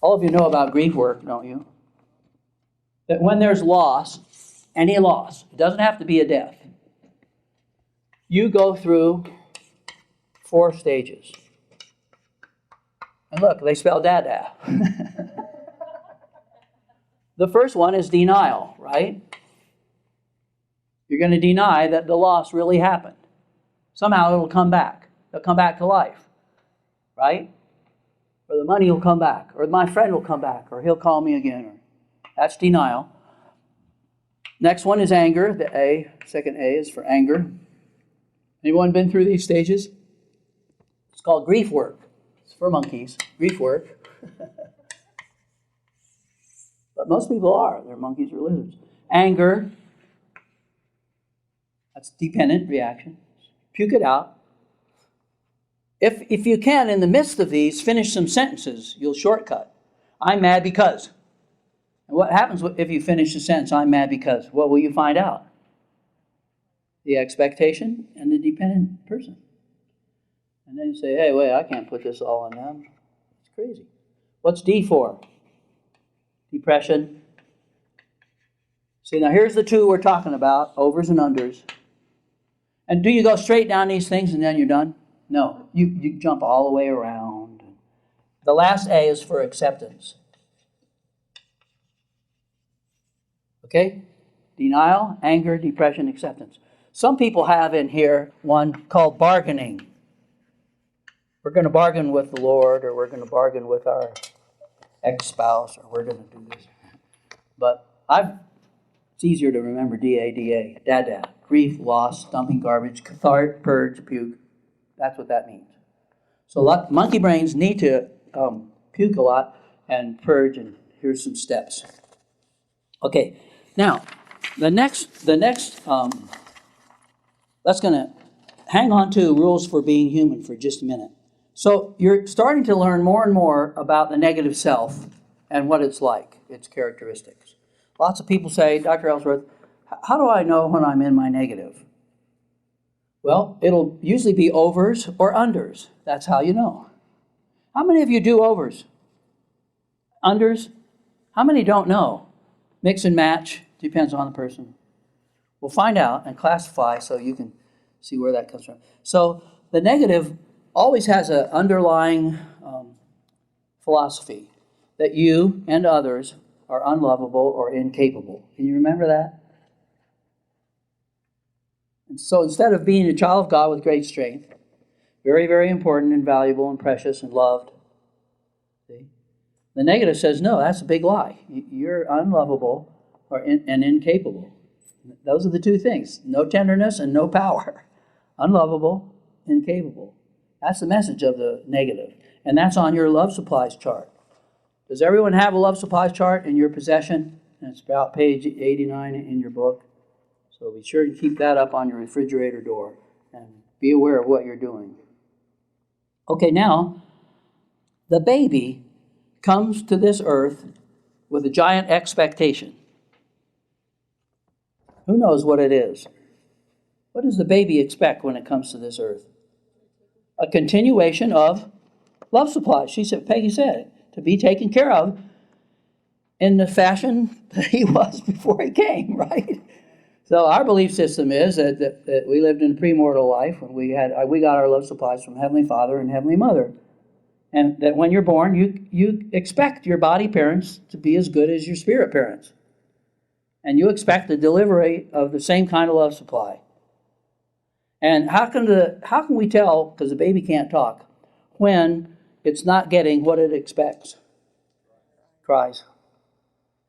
All of you know about grief work, don't you? That when there's loss, any loss, it doesn't have to be a death, you go through 4 stages. And look, they spell dada. The first one is denial, right? You're going to deny that the loss really happened. Somehow it'll come back. It'll come back to life, right? Or the money will come back, or my friend will come back, or he'll call me again. That's denial. Next one is anger. The A, second A is for anger. Anyone been through these stages? It's called grief work. It's for monkeys. Grief work. But most people are. They're monkeys or lizards. Anger. That's dependent reaction. Puke it out. If you can, in the midst of these, finish some sentences, you'll shortcut. I'm mad because. And what happens if you finish the sentence, I'm mad because? What will you find out? The expectation and the dependent person. And then you say, hey, wait, I can't put this all on them. It's crazy. What's D for? Depression. See, now here's the 2 we're talking about, overs and unders. And do you go straight down these things and then you're done? No, you jump all the way around. The last A is for acceptance. Okay? Denial, anger, depression, acceptance. Some people have in here one called bargaining. We're going to bargain with the Lord, or we're going to bargain with our ex-spouse, or we're going to do this. But it's easier to remember D-A-D-A, dada, grief, loss, dumping garbage, cathart, purge, puke. That's what that means. So monkey brains need to puke a lot and purge, and here's some steps. Okay, now the next let's going to hang on to rules for being human for just a minute. So you're starting to learn more and more about the negative self and what it's like, its characteristics. Lots of people say, Dr. Ellsworth, how do I know when I'm in my negative? Well, it'll usually be overs or unders. That's how you know. How many of you do overs? Unders? How many don't know? Mix and match, depends on the person. We'll find out and classify so you can see where that comes from. So the negative always has an underlying philosophy that you and others are unlovable or incapable. Can you remember that? And so instead of being a child of God with great strength, very, very important and valuable and precious and loved, see? The negative says, no, that's a big lie. You're unlovable and incapable. Those are the 2 things. No tenderness and no power. Unlovable, incapable. That's the message of the negative. And that's on your love supplies chart. Does everyone have a love supplies chart in your possession? And it's about page 89 in your book. So be sure to keep that up on your refrigerator door and be aware of what you're doing. Okay, now, the baby comes to this earth with a giant expectation. Who knows what it is? What does the baby expect when it comes to this earth? A continuation of love supplies. Peggy said it, to be taken care of in the fashion that he was before he came, right? So our belief system is that we lived in a premortal life when we got our love supplies from Heavenly Father and Heavenly Mother. And that when you're born, you expect your body parents to be as good as your spirit parents. And you expect the delivery of the same kind of love supply. And how can we tell, because the baby can't talk, when it's not getting what it expects? Cries.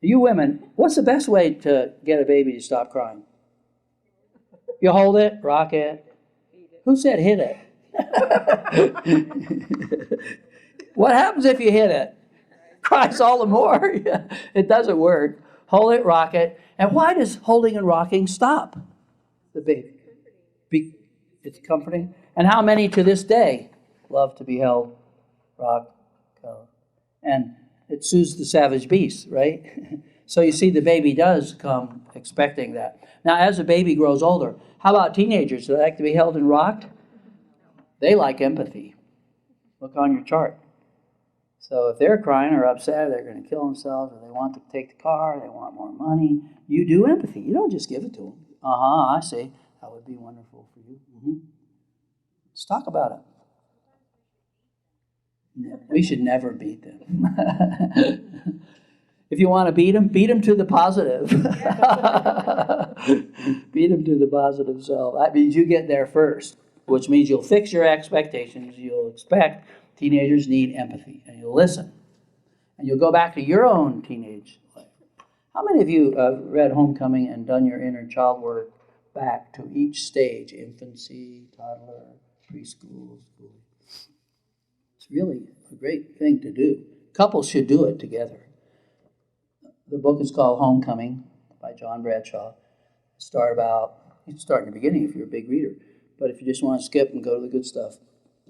You women, what's the best way to get a baby to stop crying? You hold it, rock it. Who said hit it? What happens if you hit it? Cries all the more. It doesn't work. Hold it, rock it. And why does holding and rocking stop the baby? It's comforting. And how many to this day love to be held, rocked, and it soothes the savage beast, right? So you see the baby does come expecting that. Now as the baby grows older, how about teenagers? Do they like to be held and rocked? They like empathy. Look on your chart. So if they're crying or upset, they're going to kill themselves, or they want to take the car, they want more money, you do empathy. You don't just give it to them. I see. That would be wonderful for you. Let's talk about it. We should never beat them. If you want to beat them to the positive. Beat them to the positive self. That means you get there first, which means you'll fix your expectations. You'll expect teenagers need empathy, and you'll listen. And you'll go back to your own teenage life. How many of you read Homecoming and done your inner child work back to each stage, infancy, toddler, preschool, school? It's really a great thing to do. Couples should do it together. The book is called Homecoming by John Bradshaw. You can start in the beginning if you're a big reader. But if you just want to skip and go to the good stuff,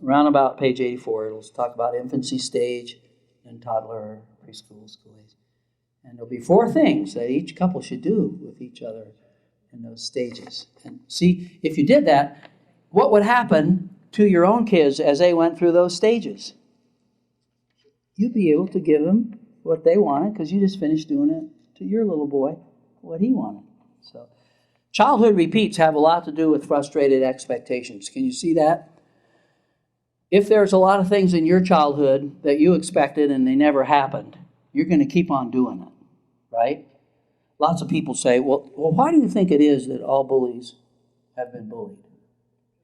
around about page 84, it'll talk about infancy stage and toddler, preschool, school age. And there'll be 4 things that each couple should do with each other in those stages. And see, if you did that, what would happen to your own kids as they went through those stages? You'd be able to give them what they wanted because you just finished doing it to your little boy, what he wanted. So, childhood repeats have a lot to do with frustrated expectations. Can you see that? If there's a lot of things in your childhood that you expected and they never happened, you're going to keep on doing it, right? Lots of people say, well, why do you think it is that all bullies have been bullied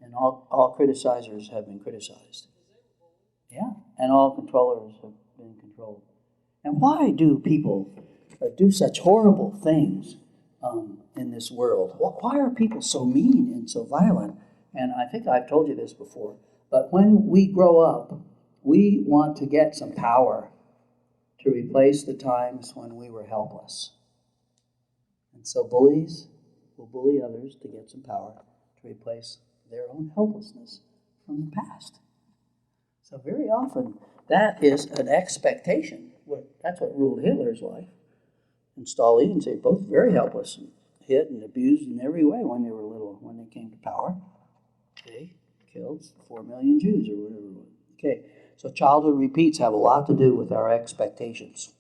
and all criticizers have been criticized? Yeah, and all controllers have been controlled. And why do people do such horrible things in this world? Why are people so mean and so violent? And I think I've told you this before, but when we grow up, we want to get some power to replace the times when we were helpless. And so bullies will bully others to get some power to replace their own helplessness from the past. So very often, that is an expectation. That's what ruled Hitler's life. And Stalin, they're both very helpless and hit and abused in every way when they were little. When they came to power, they killed 4 million Jews or whatever it was. Okay, so childhood repeats have a lot to do with our expectations.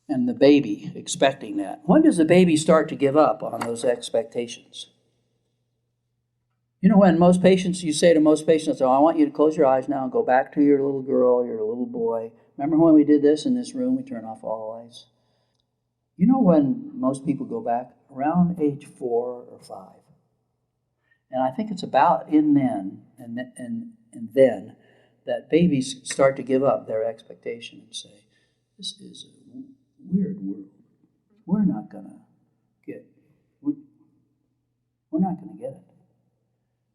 And the baby expecting that. When does the baby start to give up on those expectations? You know, when you say to most patients, I want you to close your eyes now and go back to your little girl, your little boy. Remember when we did this in this room? We turn off all the lights. You know when most people go back? Around age 4 or 5. And I think it's about then that babies start to give up their expectation and say, this is a weird world. We're not going to get it.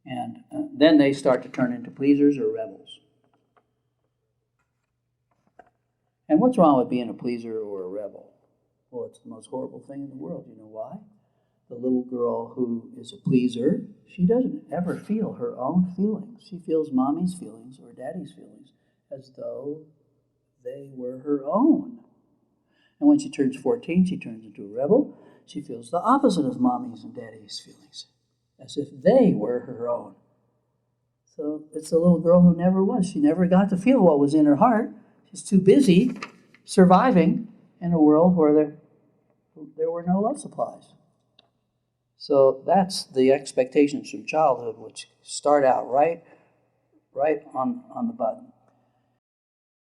And then they start to turn into pleasers or rebels. And what's wrong with being a pleaser or a rebel? Well, it's the most horrible thing in the world. You know why? The little girl who is a pleaser, she doesn't ever feel her own feelings. She feels mommy's feelings or daddy's feelings as though they were her own. And when she turns 14, she turns into a rebel. She feels the opposite of mommy's and daddy's feelings, as if they were her own. So it's a little girl who never was. She never got to feel what was in her heart. She's too busy surviving in a world where there were no love supplies. So that's the expectations from childhood, which start out right on the button.